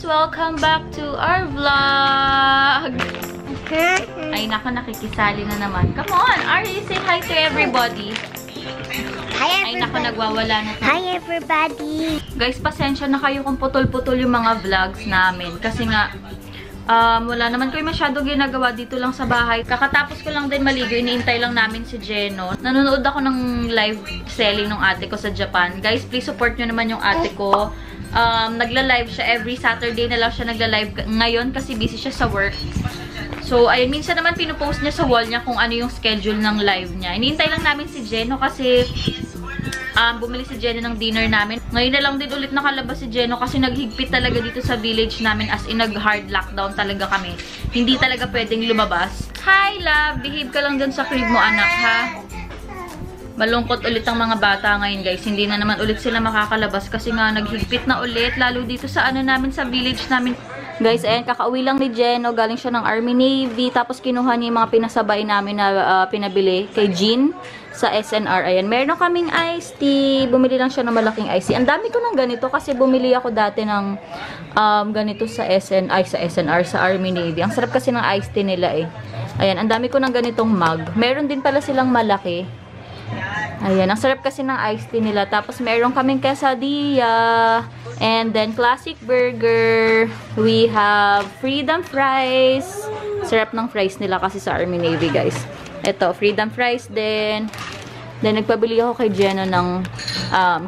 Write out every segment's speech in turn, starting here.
Welcome back to our vlog! Ay, nako, nakikisali na naman. Come on, Ari, say hi to everybody. Hi, everybody. Ay, nako, nagwawala na to. Hi, everybody. Guys, pasensya na kayo kung putol-putol yung mga vlogs namin. Kasi nga, wala naman kayo masyado ginagawa dito lang sa bahay. Kakatapos ko lang din maligo, iniintay lang namin si Jeno. Nanonood ako ng live selling ng ate ko sa Japan. Guys, please support nyo naman yung ate ko. Nagla-live siya every Saturday na lang siya nagla-live ngayon kasi busy siya sa work. So, ayun, minsan naman pinupost niya sa wall niya kung ano yung schedule ng live niya. Iniintay lang namin si Jeno kasi bumili si Jeno ng dinner namin. Ngayon na lang din ulit nakalabas si Jeno kasi naghigpit talaga dito sa village namin, as in nag-hard lockdown talaga kami. Hindi talaga pwedeng lumabas. Hi, love! Behave ka lang dun sa crib mo, anak, ha? Malungkot ulit ang mga bata ngayon, guys. Hindi na naman ulit sila makakalabas kasi nga naghigpit na ulit, lalo dito sa ano namin, sa village namin. Guys, ayan, kakauwi lang ni Jeno. Galing siya ng Army Navy. Tapos kinuha niya yung mga pinasabay namin na pinabili kay Jean sa SNR. Ayan, meron kaming iced tea. Bumili lang siya ng malaking iced tea. Ang dami ko ng ganito kasi bumili ako dati ng ganito sa SNR, sa Army Navy. Ang sarap kasi ng iced tea nila eh. Ayan, ang dami ko ng ganitong mug. Meron din pala silang malaki. Ayan, ang sarap kasi ng iced tea nila. Tapos meron kaming quesadilla. And then classic burger. We have freedom fries. Sarap ng fries nila kasi sa Army Navy, guys. Ito, freedom fries din. Then nagpabili ako kay Jeno ng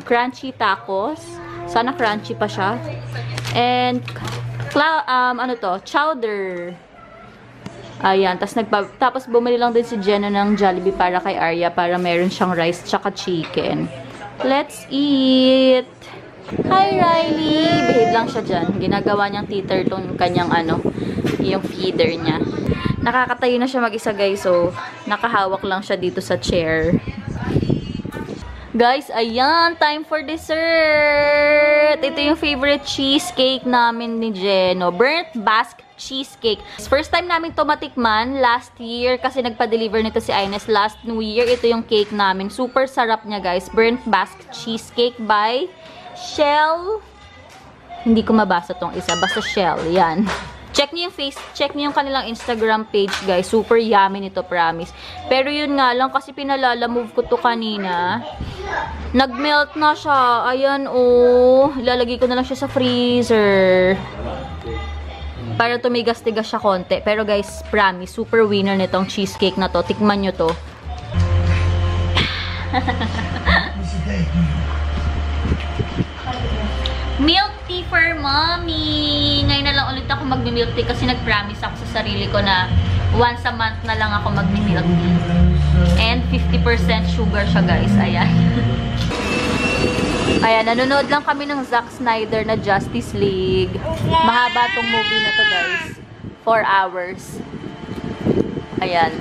crunchy tacos. Sana crunchy pa siya. And ano to, chowder. Ayan, tapos bumili lang din si Jeno ng Jollibee para kay Arya para meron siyang rice tsaka chicken. Let's eat! Hi, Riley! Behave lang siya dyan. Ginagawa niyang teeter yung kanyang yung feeder niya. Nakakatayo na siya mag-isa, guys, so nakahawak lang siya dito sa chair. Guys, ayan, time for dessert! Ito yung favorite cheesecake namin ni Jeno. Burnt Basque cheesecake. First time namin to matikman last year kasi nagpa-deliver nito si Ines last New Year. Ito yung cake namin. Super sarap niya, guys. Burnt Basque cheesecake by Shell. Hindi ko mabasa tong isa. Basta Shell. Yan. Check niyo yung kanilang Instagram page, guys. Super yummy nito, promise. Pero yun nga lang kasi pinalala-move ko to kanina. Nag-melt na siya. Ayan, oh. Ilalagay ko na lang siya sa freezer. Para tumigas-tigas siya konti. Pero guys, promise, super winner nitong cheesecake na to. Tikman nyo to. Milk tea for mommy! Ngayon na lang ulit ako mag-milk tea kasi nag-promise ako sa sarili ko na once a month na lang ako mag-milk tea. And 50% sugar siya, guys. Ayan. Ayan, nanonood lang kami ng Zack Snyder na Justice League. Mahaba tong movie na to, guys. 4 hours. Ayan.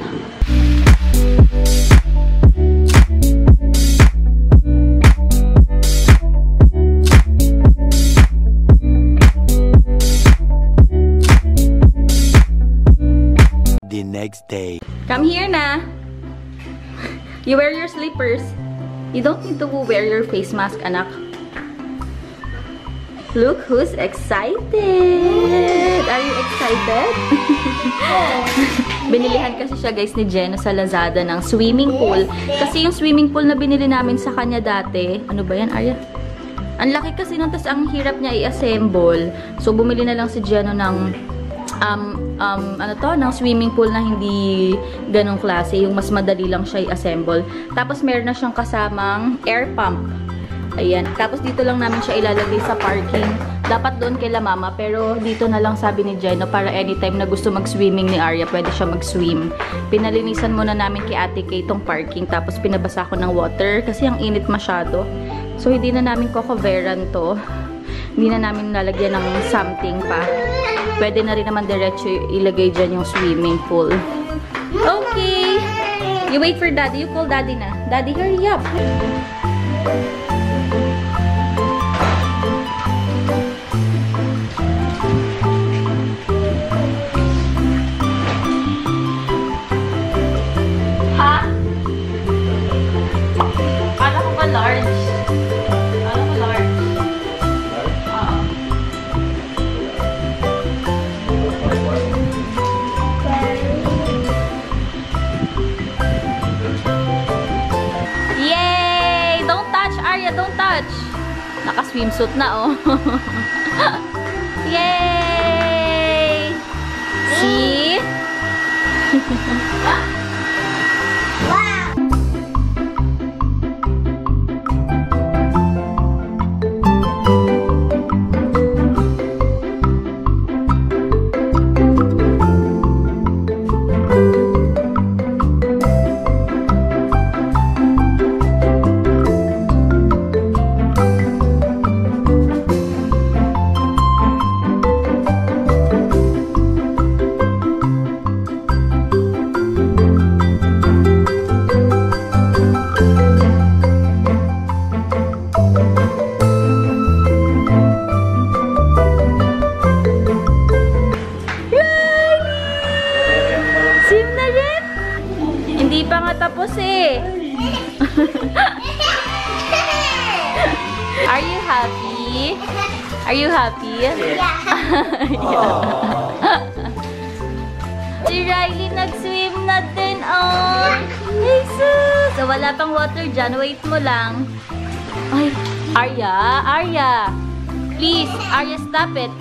The next day. Come here na. You wear your slippers. You don't need to wear your face mask, anak. Look who's excited! Are you excited? Binilihan kasi siya, guys, ni Jeno sa Lazada ng swimming pool. Kasi yung swimming pool na binili namin sa kanya dati, ano ba yan, Arya? Ang laki kasi nun, tas ang hirap niya i-assemble. So, bumili na lang si Jeno ng ng swimming pool na hindi ganong klase, yung mas madali lang siya i-assemble. Tapos meron na siyang kasamang air pump. Ayan. Tapos dito lang namin siya ilalagay sa parking. Dapat doon kay la mama, pero dito na lang, sabi ni Jeno, para anytime na gusto mag-swimming ni Arya, pwede siya mag-swim. Pinalinisan muna namin kay Ate Kay itong parking, tapos pinabasa ko ng water kasi ang init masyado. So hindi na namin cocoveran to. Hindi na namin lalagyan ng something pa. Pwede na rin naman diretso ilagay dyan yung swimming pool. Okay! You wait for daddy. You call daddy na. Daddy, hurry up! Ha? Kala ko ba large? Kala ko large. Naka-swimsuit na, oh. Yay! See? Hindi pa nga tapos eh. Are you happy? Are you happy? Si Riley nag-swim na din, oh. Jesus! So, wala pang water dyan. Wait mo lang. Ay, Arya. Please, Arya, stop it.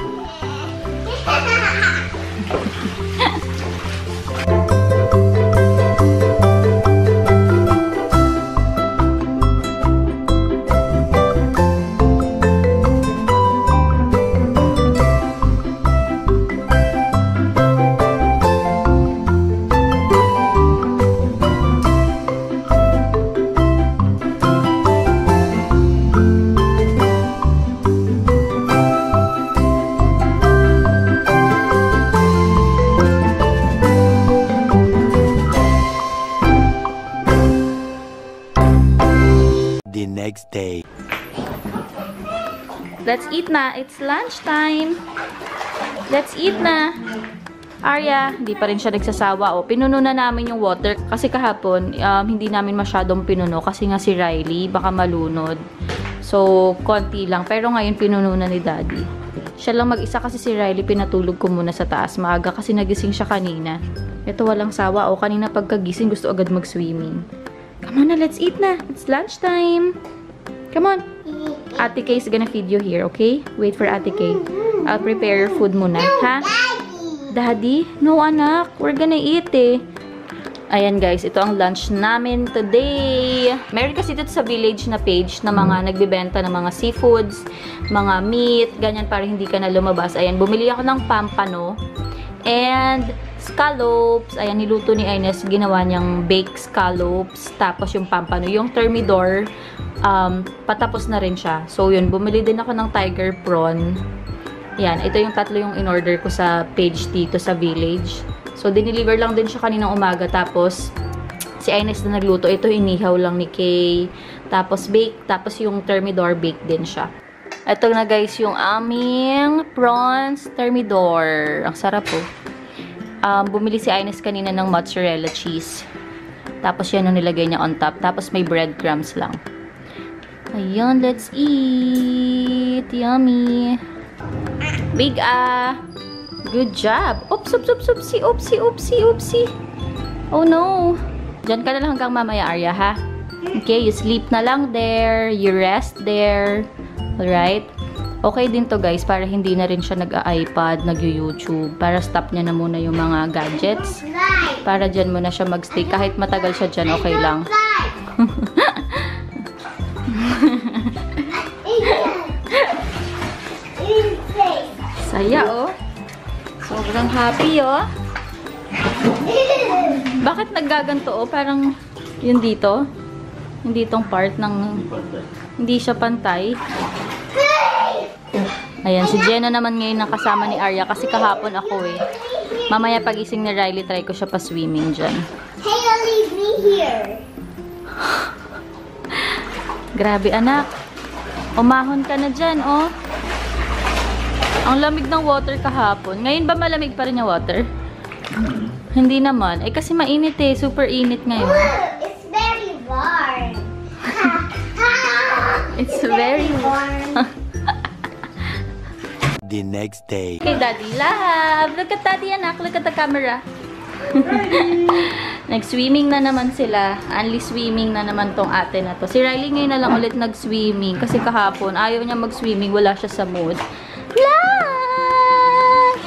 The next day. Let's eat na. It's lunchtime. Let's eat na. Arya, hindi pa rin siya nagsasawa. O, pinuno na namin yung water. Kasi kahapon, hindi namin masyadong pinuno. Kasi nga si Riley, baka malunod. So, konti lang. Pero ngayon, pinuno na ni Daddy. Siya lang mag-isa kasi si Riley, pinatulog ko muna sa taas. Maaga kasi nagising siya kanina. Ito, walang sawa. O, kanina pagkagising, gusto agad mag-swimming. Come on na, let's eat na. It's lunchtime. Come on. Ate Kay is gonna feed you here, okay? Wait for Ate Kay. I'll prepare your food muna, ha? Daddy? No, anak. We're gonna eat, eh. Ayan, guys. Ito ang lunch namin today. Meron kasi dito sa village na page na mga nagbibenta ng mga seafoods, mga meat, ganyan para hindi ka na lumabas. Ayan, bumili ako ng pampano and scallops. Ayan, niluto ni Ines. Ginawa niyang baked scallops. Tapos yung pampano. Yung thermidor, patapos na rin siya. So, yun. Bumili din ako ng tiger prawn. Yan. Ito yung tatlo yung in-order ko sa page dito sa village. So, dineliver lang din siya kaninang umaga. Tapos, si Ines na nagluto. Ito, inihaw lang ni Kay. Tapos, bake. Tapos, yung thermidor, bake din siya. Ito na, guys, yung aming prawns thermidor. Ang sarap po. Bumili si Ines kanina ng mozzarella cheese. Tapos yan yung nilagay niya on top. Tapos may breadcrumbs lang. Ayan, let's eat. Yummy. Big good job. Oops, oops, oops, oopsie, oopsie, oopsie, oopsie. Oh no. Diyan ka na lang hanggang mamaya, Arya, ha? Okay, you sleep na lang there. You rest there. Alright? Okay din to, guys, para hindi na rin siya nag-iPad, nag-YouTube. Para stop niya na muna yung mga gadgets. Para dyan muna siya mag-stay. Kahit matagal siya dyan, okay lang. Saya, oh. Sobrang happy, oh. Bakit naggaganto, oh? Parang yun dito. Yung ditong part ng... Hindi siya pantay. Ayan, si Jenna naman ngayon nakasama ni Arya kasi kahapon ako eh. Mamaya pagising ni Riley, try ko siya pa swimming dyan. Hey, leave me here. Grabe, anak. Umahon ka na dyan, oh. Ang lamig ng water kahapon. Ngayon ba malamig pa rin yung water? Hindi naman. Eh kasi mainit eh. Super init ngayon. It's very warm. It's very warm. The next day. Okay, Daddy Love. Look at Daddy, anak. Look at the camera. Nag-swimming na naman sila. Only swimming na naman tong ate na to. Si Riley ngayon na lang ulit nag-swimming. Kasi kahapon, ayaw niya mag-swimming. Wala siya sa mood. Love!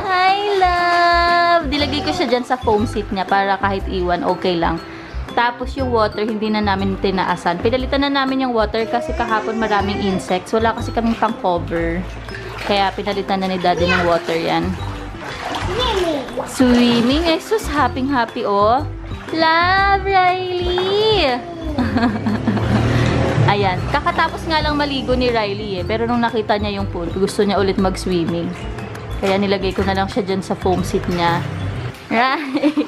Hi, love! Dilagay ko siya dyan sa foam seat niya para kahit iwan, okay lang. Tapos yung water, hindi na namin tinaasan. Pinalitan na namin yung water kasi kahapon maraming insects. Wala kasi kaming pang cover. Kaya pinalitan na ni daddy ng water yan. Swimming. Eh, sus, happy, oh. Love, Riley! Ayan. Kakatapos nga lang maligo ni Riley, eh. Pero nung nakita niya yung pool, gusto niya ulit mag-swimming. Kaya nilagay ko na lang siya dyan sa foam seat niya. Right?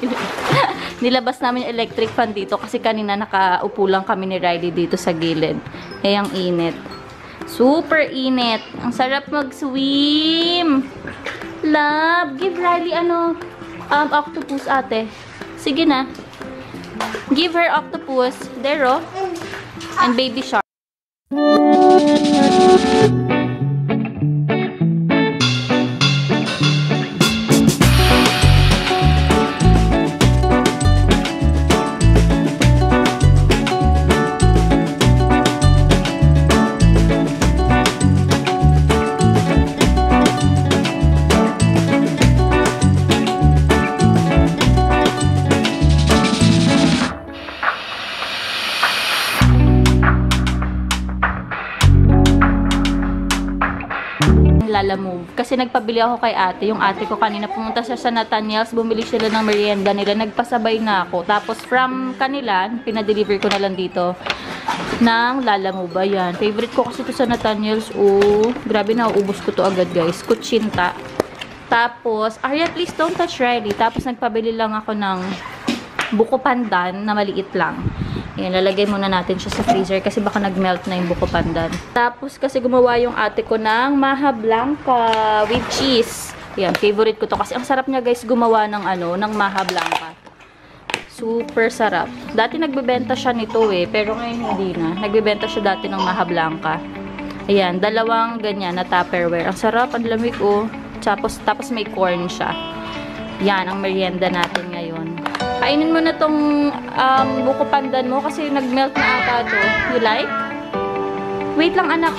Nilabas namin yung electric fan dito kasi kanina nakaupo lang kami ni Riley dito sa gilid. Eh, ang init. Super init. Ang sarap mag-swim. Love, give Riley octopus ate. Sige na. Give her octopus. There, oh. And baby shark. Lalamove. Kasi nagpabili ako kay ate. Yung ate ko kanina pumunta siya sa Nathaniel's. Bumili sila ng merienda nila. Nagpasabay na ako. Tapos from kanila, pinadeliver ko na lang dito ng Lalamove. Ayan. Favorite ko kasi ito sa Nathaniel's. Oh, grabe na. Uubos ko to agad guys. Kutsinta. Tapos, Arya, please don't touch Riley. Tapos nagpabili lang ako ng buko pandan na maliit lang. Ayan, lalagay muna natin siya sa freezer kasi baka nag-melt na yung buko pandan. Tapos kasi gumawa yung ate ko ng maha blanca with cheese. Ayan, favorite ko to kasi ang sarap niya guys gumawa ng ng maha blanca. Super sarap. Dati nagbebenta siya nito eh, pero ngayon hindi na. Nagbebenta siya dati ng maha blanca. Ayan, dalawang ganyan na Tupperware. Ang sarap, ang lamig oh. Tapos may corn siya. Yan, ang merienda natin ngayon. Kainin mo na tong buko pandan mo kasi nag-melt na ata to. You like? Wait lang anak.